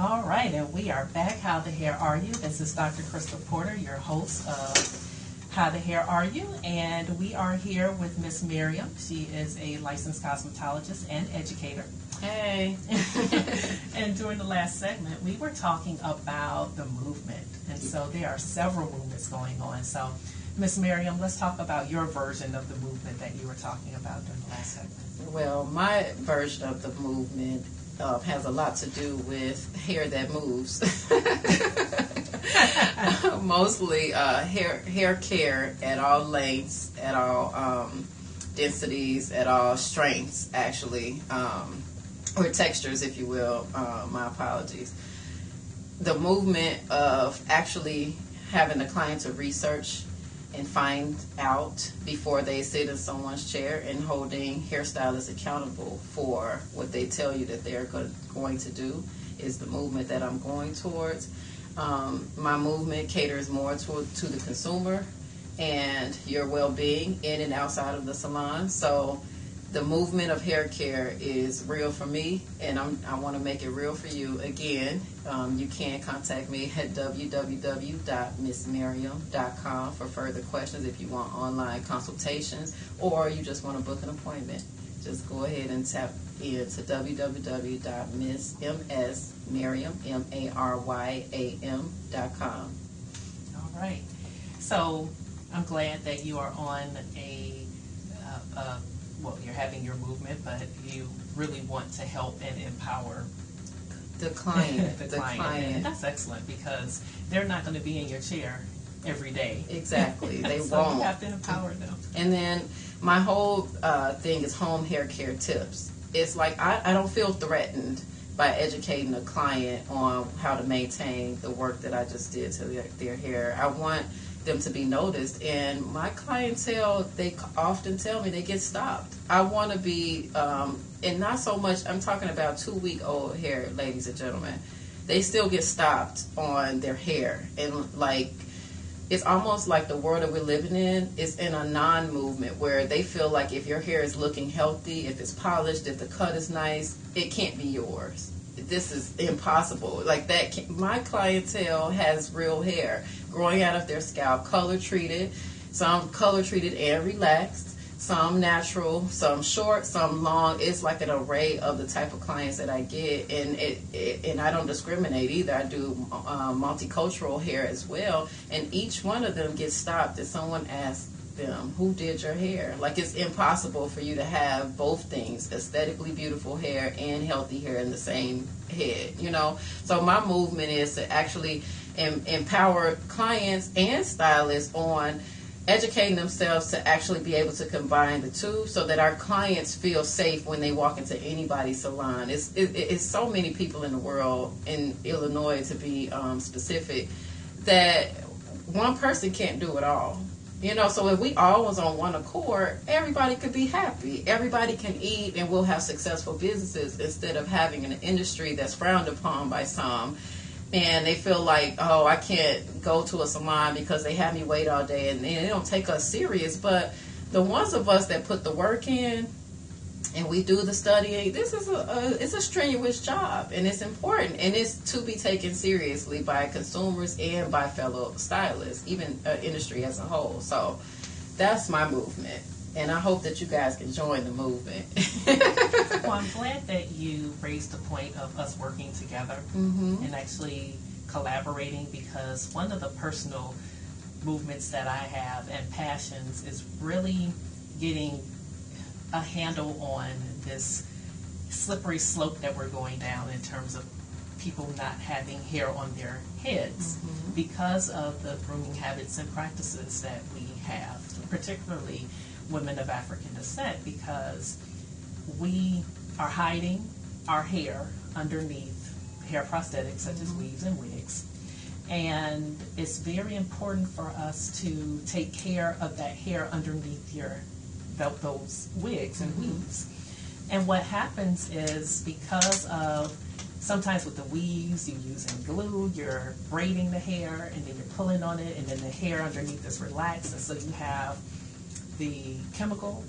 All right, and we are back. How the Hair Are You? This is Dr. Crystal Porter, your host of How the Hair Are You? And we are here with Miss Maryam. She is a licensed cosmetologist and educator. Hey. And during the last segment, we were talking about the movement. And so there are several movements going on. So, Miss Maryam, let's talk about your version of the movement that you were talking about during the last segment. Well, my version of the movement has a lot to do with hair that moves. Mostly hair care at all lengths, at all densities, at all strengths, actually, or textures, if you will. My apologies. The movement of actually having the client to research and find out before they sit in someone's chair, and holding hairstylists accountable for what they tell you that they're going to do is the movement that I'm going towards. My movement caters more to the consumer and your well-being in and outside of the salon. So the movement of hair care is real for me, and I want to make it real for you. Again, you can contact me at www.missmaryam.com for further questions if you want online consultations, or you just want to book an appointment. Just go ahead and tap into www.missmaryam.com. All right. So I'm glad that you are on you're having your movement, but you really want to help and empower the client. the client. And that's excellent, because they're not going to be in your chair every day. Exactly. They So won't. you have to empower them. And then my whole thing is home hair care tips. It's like I don't feel threatened by educating a client on how to maintain the work that I just did to their hair. I want them to be noticed, and my clientele, they often tell me they get stopped. I want to be, and not so much, I'm talking about 2-week-old hair, ladies and gentlemen. They still get stopped on their hair, and like, it's almost like the world that we're living in is in a non-movement, where they feel like if your hair is looking healthy, if it's polished, if the cut is nice, it can't be yours. This is impossible. Like that, my clientele has real hair growing out of their scalp, color treated, some color treated and relaxed, some natural, some short, some long. It's like an array of the type of clients that I get, and and I don't discriminate either. I do multicultural hair as well, and each one of them gets stopped if someone asks them, who did your hair? Like, it's impossible for you to have both things, aesthetically beautiful hair and healthy hair in the same head, you know. So my movement is to actually empower clients and stylists on educating themselves to actually be able to combine the two, so that our clients feel safe when they walk into anybody's salon. It's so many people in the world, in Illinois to be specific, that one person can't do it all. You know, so if we all was on one accord, everybody could be happy. Everybody can eat, and we'll have successful businesses, instead of having an industry that's frowned upon by some. And they feel like, oh, I can't go to a salon because they have me wait all day, and they don't take us serious. But the ones of us that put the work in, and we do the studying, this is it's a strenuous job, and it's important, and it's to be taken seriously by consumers and by fellow stylists, even industry as a whole. So that's my movement, and I hope that you guys can join the movement. Well, I'm glad that you raised the point of us working together and actually collaborating, because one of the personal movements that I have and passions is really getting a handle on this slippery slope that we're going down in terms of people not having hair on their heads because of the grooming habits and practices that we have, particularly women of African descent, because we are hiding our hair underneath hair prosthetics such as weaves and wigs. And it's very important for us to take care of that hair underneath those wigs and weaves. And what happens is, because of sometimes with the weaves, you're using glue, you're braiding the hair, and then you're pulling on it, and then the hair underneath is relaxed, and so you have the chemical,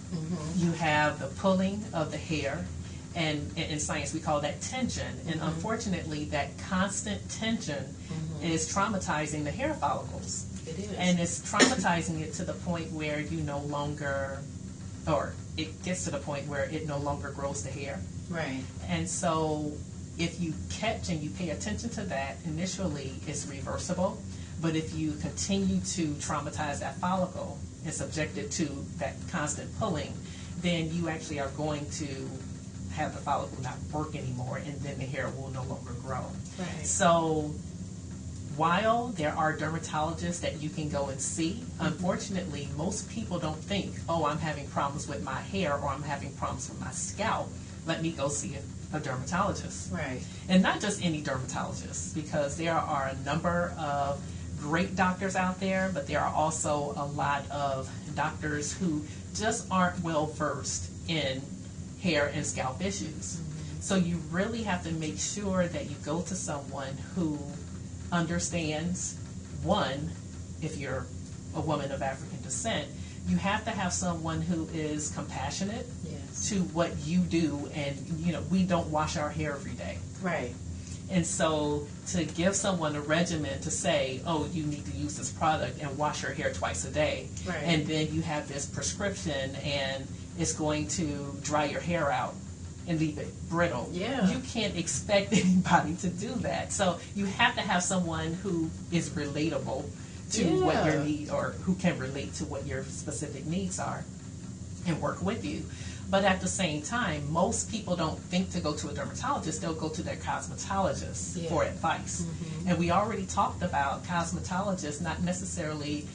you have the pulling of the hair, And in science, we call that tension. And unfortunately, that constant tension is traumatizing the hair follicles. It is. And it's traumatizing it to the point where you no longer, or it gets to the point where it no longer grows the hair. Right. And so if you catch and you pay attention to that, initially it's reversible. But if you continue to traumatize that follicle and subject it to that constant pulling, then you actually are going to have the follicle not work anymore, and then the hair will no longer grow. Right. So while there are dermatologists that you can go and see, unfortunately, most people don't think, oh, I'm having problems with my hair or I'm having problems with my scalp. Let me go see a dermatologist. Right. And not just any dermatologist, because there are a number of great doctors out there, but there are also a lot of doctors who just aren't well versed in hair and scalp issues. So you really have to make sure that you go to someone who understands, one, if you're a woman of African descent, you have to have someone who is compassionate to what you do. And, you know, we don't wash our hair every day. Right. And so to give someone a regimen to say, oh, you need to use this product and wash your hair twice a day. Right. And then you have this prescription and it's going to dry your hair out and leave it brittle. Yeah. You can't expect anybody to do that. So you have to have someone who is relatable to what your need, or who can relate to what your specific needs are and work with you. But at the same time, most people don't think to go to a dermatologist. They'll go to their cosmetologist for advice. And we already talked about cosmetologists not necessarily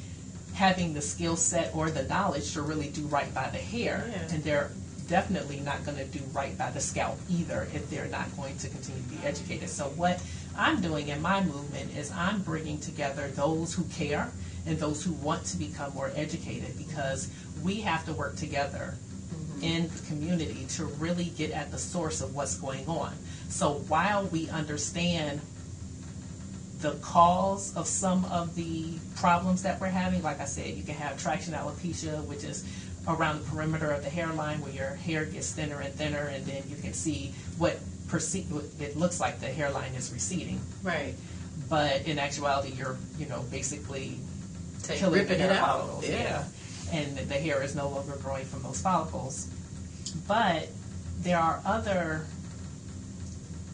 having the skill set or the knowledge to really do right by the hair. And they're definitely not going to do right by the scalp either if they're not going to continue to be educated. So what I'm doing in my movement is I'm bringing together those who care and those who want to become more educated, because we have to work together in the community to really get at the source of what's going on. So while we understand the cause of some of the problems that we're having, like I said, you can have traction alopecia, which is around the perimeter of the hairline where your hair gets thinner and thinner, and then you can see what it looks like the hairline is receding. Right. But in actuality, you're, basically killing the hair follicles. Yeah. And the hair is no longer growing from those follicles. But there are other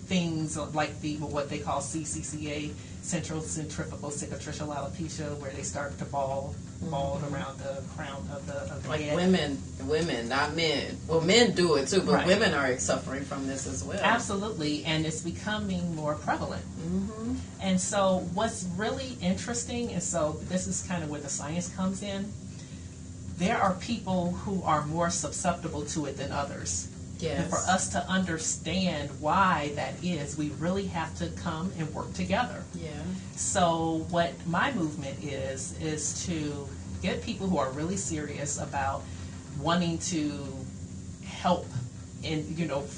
things like what they call CCCA, central centrifugal cicatricial alopecia, where they start to bald around the crown of the like head. Women, not men. Well, men do it too, but women are suffering from this as well. Absolutely, and it's becoming more prevalent. And so what's really interesting, and so this is kind of where the science comes in, there are people who are more susceptible to it than others. Yes. And for us to understand why that is, we really have to come and work together. Yeah. So what my movement is to get people who are really serious about wanting to help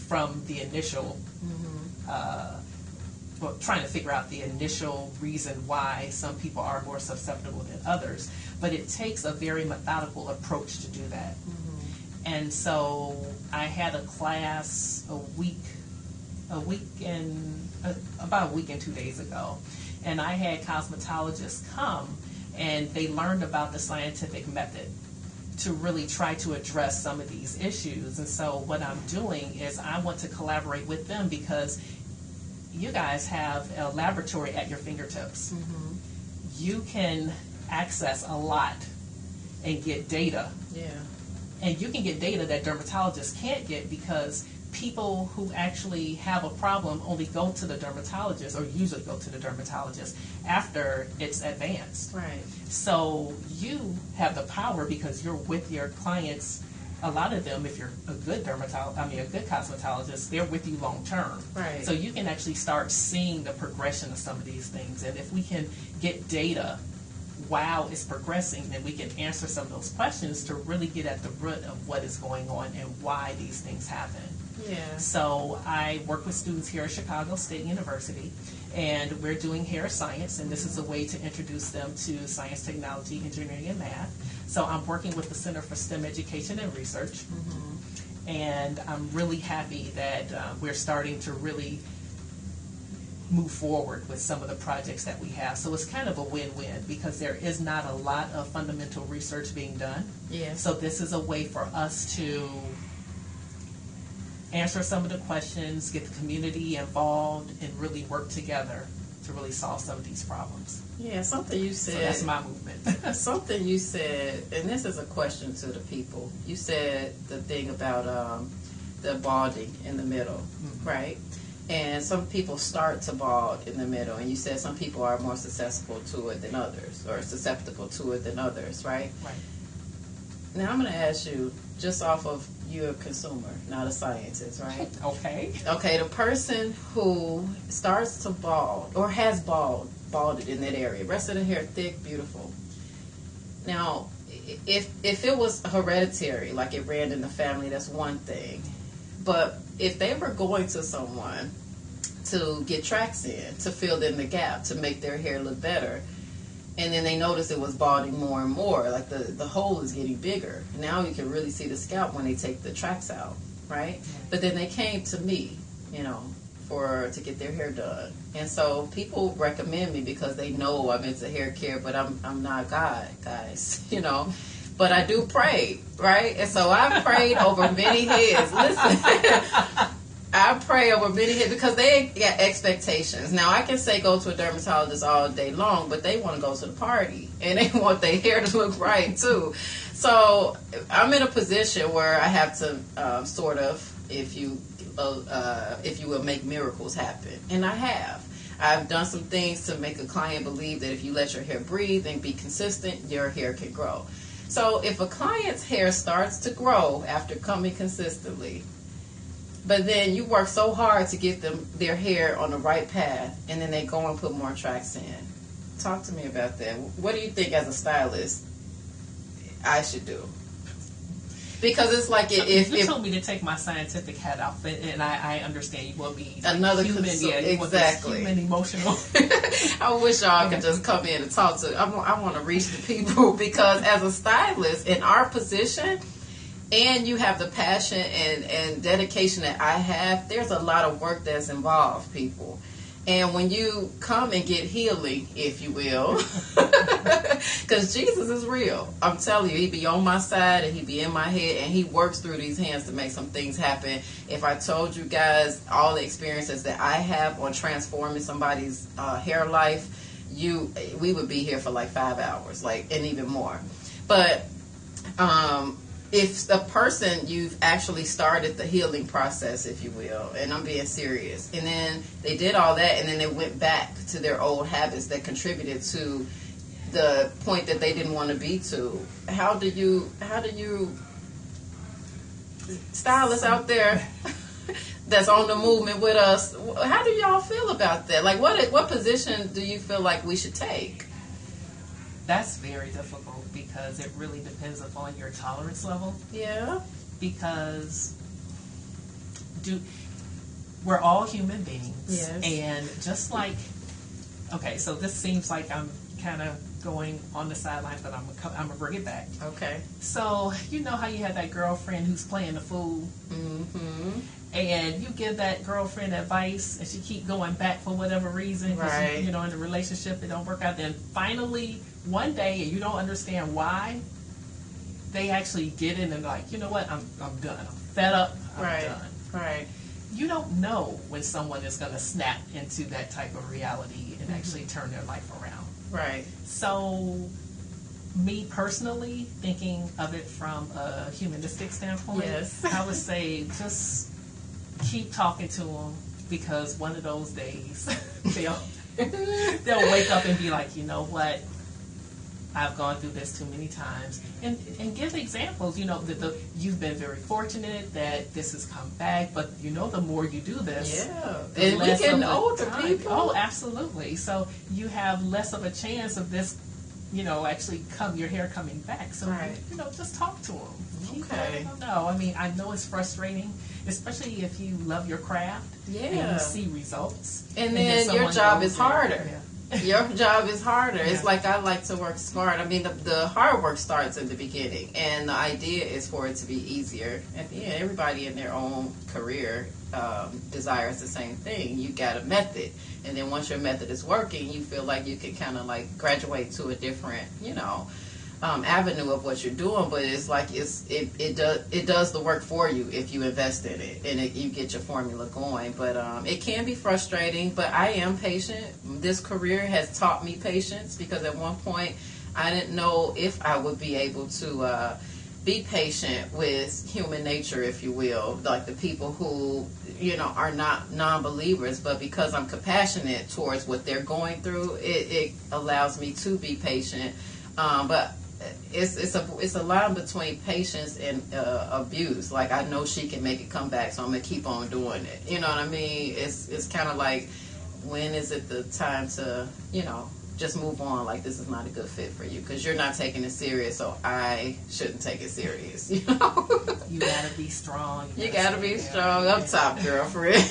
from the initial, trying to figure out the initial reason why some people are more susceptible than others. But it takes a very methodical approach to do that. And so I had a class about a week and 2 days ago, and I had cosmetologists come, and they learned about the scientific method to really try to address some of these issues. And so what I'm doing is I want to collaborate with them, because you guys have a laboratory at your fingertips. You can access a lot and get data. Yeah. And you can get data that dermatologists can't get, because people who actually have a problem only go to the dermatologist, or usually go to the dermatologist after it's advanced. Right. So you have the power, because you're with your clients. A lot of them, if you're a good cosmetologist, they're with you long term. Right. So you can actually start seeing the progression of some of these things. And if we can get data while it's progressing, then we can answer some of those questions to really get at the root of what is going on and why these things happen. Yeah. So I work with students here at Chicago State University, and we're doing hair science, and this is a way to introduce them to science, technology, engineering, and math. So I'm working with the Center for STEM Education and Research, And I'm really happy that we're starting to really move forward with some of the projects that we have. So it's kind of a win-win because there is not a lot of fundamental research being done. Yeah. So this is a way for us to answer some of the questions, get the community involved, and really work together to really solve some of these problems. Yeah, something you said. So that's my movement. Something you said, and this is a question to the people. You said the thing about the balding in the middle, right? And some people start to bald in the middle, and you said some people are more susceptible to it than others, right? Right. Now I'm going to ask you, just off of you're a consumer, not a scientist, right? Okay. Okay, the person who starts to bald or has balded in that area, rest of the hair thick, beautiful. Now, if it was hereditary, like it ran in the family, that's one thing. But if they were going to someone to get tracks in, to fill in the gap, to make their hair look better, and then they noticed it was balding more and more, like the hole is getting bigger. Now you can really see the scalp when they take the tracks out, right? But then they came to me, to get their hair done. And so people recommend me because they know I'm into hair care, but I'm not God, guys, But I do pray, right? And so I prayed over many heads. Listen, I pray over many heads because they got expectations. Now, I can say go to a dermatologist all day long, but they want to go to the party. And they want their hair to look right, too. So I'm in a position where I have to sort of, if you will, make miracles happen. And I have. I've done some things to make a client believe that if you let your hair breathe and be consistent, your hair can grow. So if a client's hair starts to grow after coming consistently, but then you work so hard to get their hair on the right path, and then they go and put more tracks in. Talk to me about that. What do you think as a stylist I should do? Because it's like if you told me to take my scientific hat off, and I understand you want me another human, exactly human emotional. I wish y'all could just come in and talk to. I want to reach the people because as a stylist in our position, and you have the passion and dedication that I have, there's a lot of work that's involved, people. And when you come and get healing, if you will, because Jesus is real. I'm telling you, he be on my side and he be in my head and he works through these hands to make some things happen. If I told you guys all the experiences that I have on transforming somebody's hair life, we would be here for like 5 hours, and even more. But if a person, you've actually started the healing process, if you will, and I'm being serious, and then they did all that, and then they went back to their old habits that contributed to the point that they didn't want to be to. How do you stylists out there that's on the movement with us, how do y'all feel about that? Like, what position do you feel like we should take? That's very difficult because it really depends upon your tolerance level. Yeah. Because we're all human beings. Yes. And just like, okay, so this seems like I'm kind of going on the sidelines, but I'm going to bring it back. Okay. So, you know how you have that girlfriend who's playing the fool? Mm-hmm. And you give that girlfriend advice, and she keep going back for whatever reason. Right. In the relationship, it don't work out. Then finally, one day, and you don't understand why, they actually get in and like, you know what, I'm done. I'm fed up. I'm done. Right. You don't know when someone is going to snap into that type of reality and actually turn their life around. Right. So, me personally, thinking of it from a humanistic standpoint, yes. I would say just keep talking to them, because one of those days they'll wake up and be like, you know what, I've gone through this too many times, and give examples. You've been very fortunate that this has come back, but the more you do this, and we're getting older, people. Oh, absolutely. So you have less of a chance of this, actually your hair coming back. So just talk to them. Okay. I know it's frustrating, especially if you love your craft and you see results. And then your job is harder. Your job is harder. Yeah. It's like I like to work smart. I mean, the hard work starts in the beginning, and the idea is for it to be easier. At the end, everybody in their own career desires the same thing. You got a method, and then once your method is working, you feel like you can kind of like graduate to a different, avenue of what you're doing. But it's like it does the work for you if you invest in it, and you get your formula going. But it can be frustrating. But I am patient. This career has taught me patience, because at one point I didn't know if I would be able to be patient with human nature, if you will, like the people who are not non-believers, but because I'm compassionate towards what they're going through, it allows me to be patient. But it's a line between patience and abuse. Like, I know she can make it come back, so I'm gonna keep on doing it. You know what I mean? It's kind of like, when is it the time to just move on? Like, this is not a good fit for you because you're not taking it serious, so I shouldn't take it serious. You gotta be strong. You gotta be strong up top, girlfriend.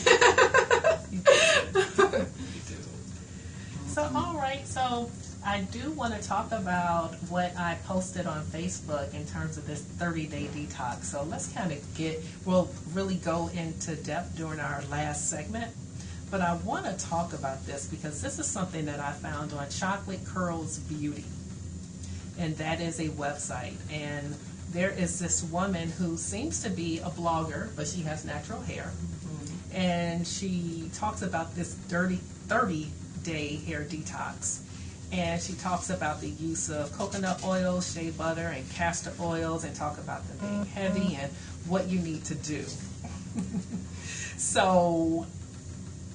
You do. So, all right. So, I do want to talk about what I posted on Facebook in terms of this 30-day detox. So let's kind of we'll really go into depth during our last segment. But I want to talk about this because this is something that I found on Chocolate Curls Beauty. And that is a website. And there is this woman who seems to be a blogger, but she has natural hair. Mm-hmm. And she talks about this 30-day hair detox. And she talks about the use of coconut oil, shea butter, and castor oils, and talk about them being heavy and what you need to do. So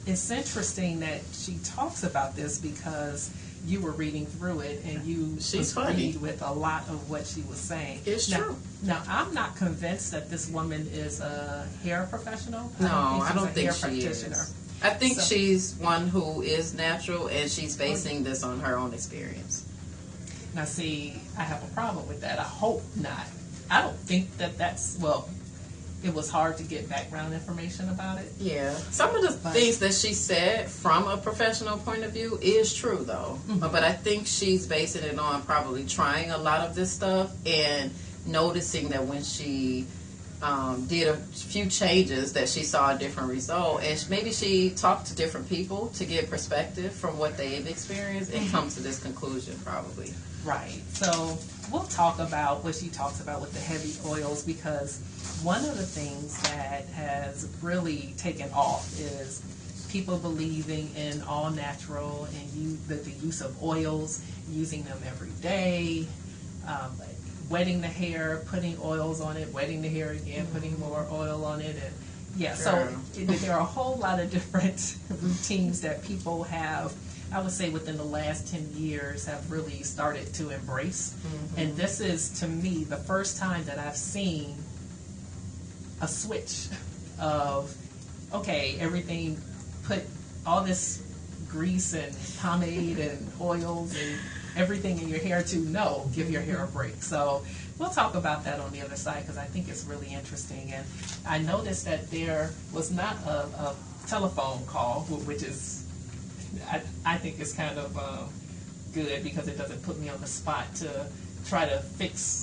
it's interesting that she talks about this because you were reading through it and you agreed with a lot of what she was saying. It's true. Now, I'm not convinced that this woman is a hair professional. No, I don't think she is. I think she's one who is natural, and she's basing this on her own experience. Now, see, I have a problem with that. I hope not. I don't think it was hard to get background information about it. Yeah. Some of the things that she said from a professional point of view is true, though. Mm-hmm. But I think she's basing it on probably trying a lot of this stuff and noticing that when she did a few changes that she saw a different result, and maybe she talked to different people to get perspective from what they've experienced and come to this conclusion probably. Right. So we'll talk about what she talks about with the heavy oils, because one of the things that has really taken off is people believing in all natural and the use of oils, using them every day, wetting the hair, putting oils on it, wetting the hair again, putting more oil on it. And so there are a whole lot of different routines that people have, I would say within the last 10 years, have really started to embrace. Mm-hmm. And this is, to me, the first time that I've seen a switch of, okay, everything, put all this grease and pomade and oils and everything in your hair to give your hair a break. So we'll talk about that on the other side, because I think it's really interesting. And I noticed that there was not a telephone call, which is, I think is kind of good, because it doesn't put me on the spot to try to fix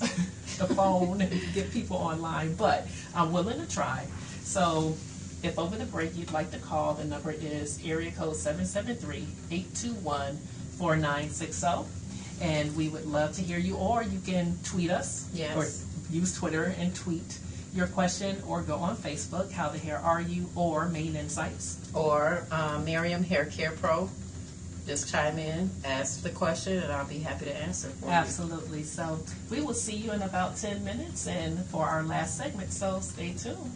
the phone and get people online, but I'm willing to try. So if over the break you'd like to call, the number is area code 773-821-4960. And we would love to hear you, or you can tweet us, or use Twitter and tweet your question, or go on Facebook, How the Hair Are You, or Main Insights. Or Maryam Hair Care Pro. Just chime in, ask the question, and I'll be happy to answer for you. Absolutely. So we will see you in about 10 minutes and for our last segment, so stay tuned.